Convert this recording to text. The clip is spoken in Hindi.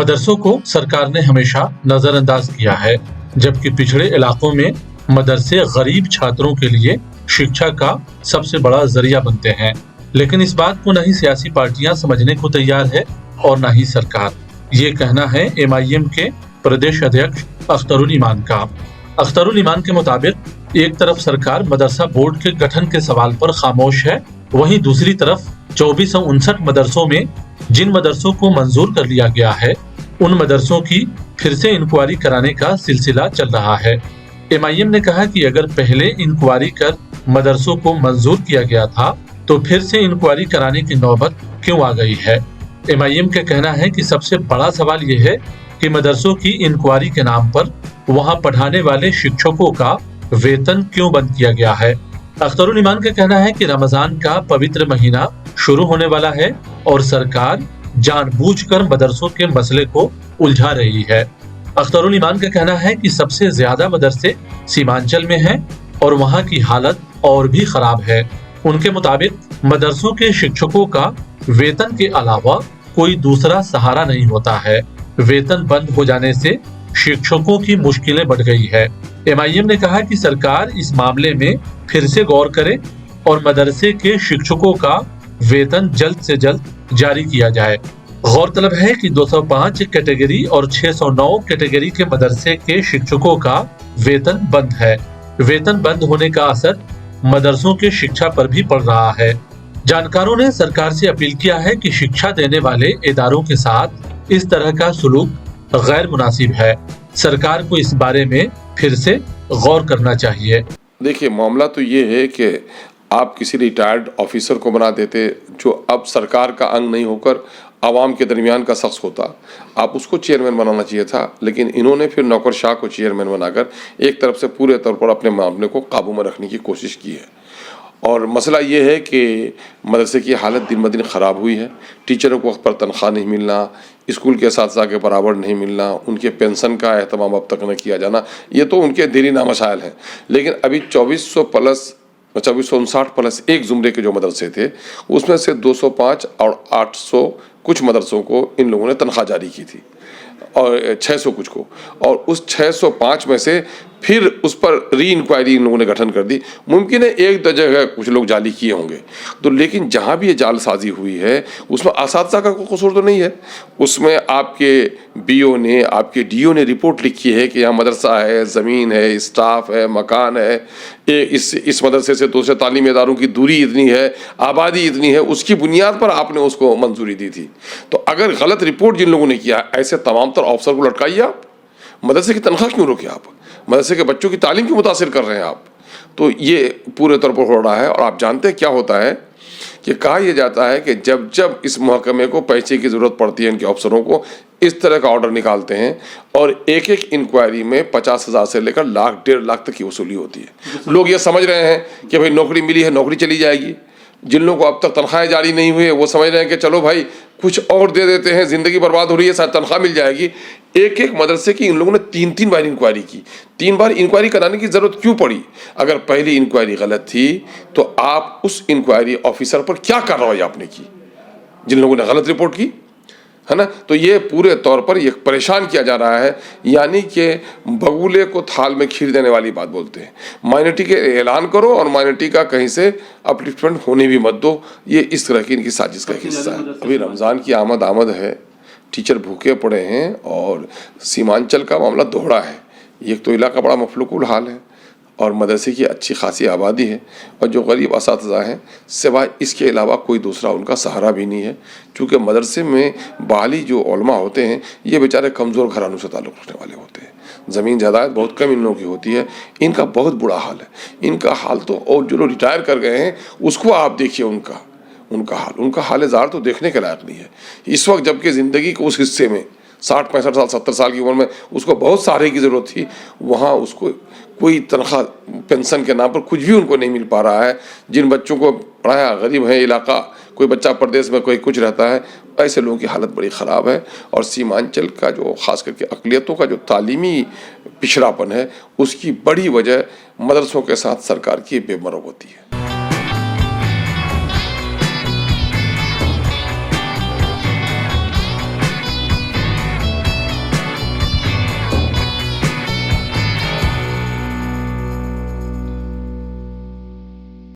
मदरसों को सरकार ने हमेशा नजरअंदाज किया है, जबकि पिछड़े इलाकों में मदरसे गरीब छात्रों के लिए शिक्षा का सबसे बड़ा जरिया बनते हैं। लेकिन इस बात को न ही सियासी पार्टियां समझने को तैयार है और न ही सरकार। ये कहना है एमआईएम के प्रदेश अध्यक्ष अख्तरुल ईमान का। अख्तरुल ईमान के मुताबिक एक तरफ सरकार मदरसा बोर्ड के गठन के सवाल पर खामोश है, वहीं दूसरी तरफ 2459 मदरसों में जिन मदरसों को मंजूर कर लिया गया है, उन मदरसों की फिर से इंक्वायरी कराने का सिलसिला चल रहा है। एमआईएम ने कहा कि अगर पहले इंक्वायरी कर मदरसों को मंजूर किया गया था, तो फिर से इंक्वायरी कराने की नौबत क्यों आ गई है। एमआईएम का कहना है कि सबसे बड़ा सवाल यह है कि मदरसों की इंक्वायरी के नाम पर वहां पढ़ाने वाले शिक्षकों का वेतन क्यों बंद किया गया है। अख्तरुल ईमान का कहना है कि रमजान का पवित्र महीना शुरू होने वाला है और सरकार जानबूझकर मदरसों के मसले को उलझा रही है। अख्तरुल ईमान का कहना है कि सबसे ज्यादा मदरसे सीमांचल में हैं और वहां की हालत और भी खराब है। उनके मुताबिक मदरसों के शिक्षकों का वेतन के अलावा कोई दूसरा सहारा नहीं होता है। वेतन बंद हो जाने से शिक्षकों की मुश्किलें बढ़ गई है। एमआईएम ने कहा कि सरकार इस मामले में फिर से गौर करे और मदरसे के शिक्षकों का वेतन जल्द से जल्द जारी किया जाए। गौरतलब है कि 205 कैटेगरी और 609 कैटेगरी के मदरसे के शिक्षकों का वेतन बंद है। वेतन बंद होने का असर मदरसों के शिक्षा पर भी पड़ रहा है। जानकारों ने सरकार से अपील किया है कि शिक्षा देने वाले इदारों के साथ इस तरह का सुलूक गैर मुनासिब है। सरकार को इस बारे में फिर से गौर करना चाहिए। देखिए, मामला तो ये है कि आप किसी रिटायर्ड ऑफिसर को बना देते जो अब सरकार का अंग नहीं होकर आवाम के दरमियान का शख्स होता, आप उसको चेयरमैन बनाना चाहिए था। लेकिन इन्होंने फिर नौकरशाह को चेयरमैन बनाकर एक तरफ से पूरे तौर पर अपने मामले को काबू में रखने की कोशिश की है। और मसला ये है कि मदरसे की हालत दिन ब दिन ख़राब हुई है। टीचरों को वक्त पर तनख्वाह नहीं मिलना, स्कूल के साथ के बराबर नहीं मिलना, उनके पेंशन का एहतमाम अब तक न किया जाना, ये तो उनके देरीना मसाइल हैं। लेकिन अभी 2459 प्लस एक ज़ुमरे के जो मदरसे थे, उसमें से 205 और 800 कुछ मदरसों को इन लोगों ने तनख्वाह जारी की थी और 600 कुछ को, और उस 605 में से फिर उस पर री इंक्वायरी इन लोगों ने गठन कर दी। मुमकिन है एक दो जगह कुछ लोग जाली किए होंगे, तो लेकिन जहाँ भी ये जालसाजी हुई है उसमें असातिज़ा का कोई कसूर तो नहीं है। उसमें आपके बीओ ने, आपके डीओ ने रिपोर्ट लिखी है कि यहाँ मदरसा है, ज़मीन है, स्टाफ है, मकान है, इस मदरसे से दूसरे तालीमी इदारों की दूरी इतनी है, आबादी इतनी है, उसकी बुनियाद पर आपने उसको मंजूरी दी थी। तो अगर गलत रिपोर्ट जिन लोगों ने किया, ऐसे तमाम तर अफसर को लटकाइए आप। मदरसे की तनख्वाह क्यों रोके आप? मदरसे के बच्चों की तालीम क्यों मुतासिर कर रहे हैं आप? तो ये पूरे तौर पर हो रहा है। और आप जानते हैं क्या होता है कि कहा यह जाता है कि जब जब इस महकमे को पैसे की ज़रूरत पड़ती है, इनके अफसरों को इस तरह का ऑर्डर निकालते हैं और एक एक इंक्वायरी में 50,000 से लेकर लाख 1.5 लाख तक की वसूली होती है। लोग ये समझ रहे हैं कि भाई नौकरी मिली है, नौकरी चली जाएगी। जिन लोगों को अब तक तनख्वाहें जारी नहीं हुई है, वो समझ रहे हैं कि चलो भाई कुछ और दे देते हैं, ज़िंदगी बर्बाद हो रही है, शायद तनख्वाह मिल जाएगी। एक एक मदरसे की इन लोगों ने 3-3 बार इंक्वायरी की। 3 बार इंक्वायरी कराने की ज़रूरत क्यों पड़ी? अगर पहली इंक्वायरी गलत थी तो आप उस इंक्वायरी ऑफिसर पर क्या कार्रवाई आपने की, जिन लोगों ने गलत रिपोर्ट की, है ना? तो ये पूरे तौर पर ये परेशान किया जा रहा है। यानी कि बगुले को थाल में खीर देने वाली बात बोलते हैं। माइनॉरिटी के ऐलान करो और माइनॉरिटी का कहीं से अपलिफ्टमेंट होने भी मत दो। ये इस तरह की इनकी साजिश का हिस्सा है। अभी रमज़ान की आमद है, टीचर भूखे पड़े हैं और सीमांचल का मामला दोहरा है। एक तो इलाका बड़ा मफलूकुल हाल है और मदरसे की अच्छी खासी आबादी है और जो गरीब असातिज़ा हैं, सिवाय इसके अलावा कोई दूसरा उनका सहारा भी नहीं है। चूँकि मदरसे में बाली जो उलमा होते हैं, ये बेचारे कमज़ोर घरानों से ताल्लुक़ रखने वाले होते हैं। ज़मीन जायदाद बहुत कम इन लोगों की होती है। इनका बहुत बुरा हाल है। इनका हाल तो, और जो लोग रिटायर कर गए हैं उसको आप देखिए, उनका हाल ज़ार तो देखने के लायक नहीं है इस वक्त। जबकि ज़िंदगी के उस हिस्से में 60-65 साल 70 साल की उम्र में उसको बहुत सहारे की ज़रूरत थी, वहाँ उसको कोई तनख्वाह पेंशन के नाम पर कुछ भी उनको नहीं मिल पा रहा है। जिन बच्चों को पढ़ाया, गरीब है इलाका, कोई बच्चा प्रदेश में, कोई कुछ रहता है, ऐसे लोगों की हालत बड़ी ख़राब है। और सीमांचल का जो ख़ास करके अक़लियतों का जो तालीमी पिछड़ापन है, उसकी बड़ी वजह मदरसों के साथ सरकार की बेमरगती है।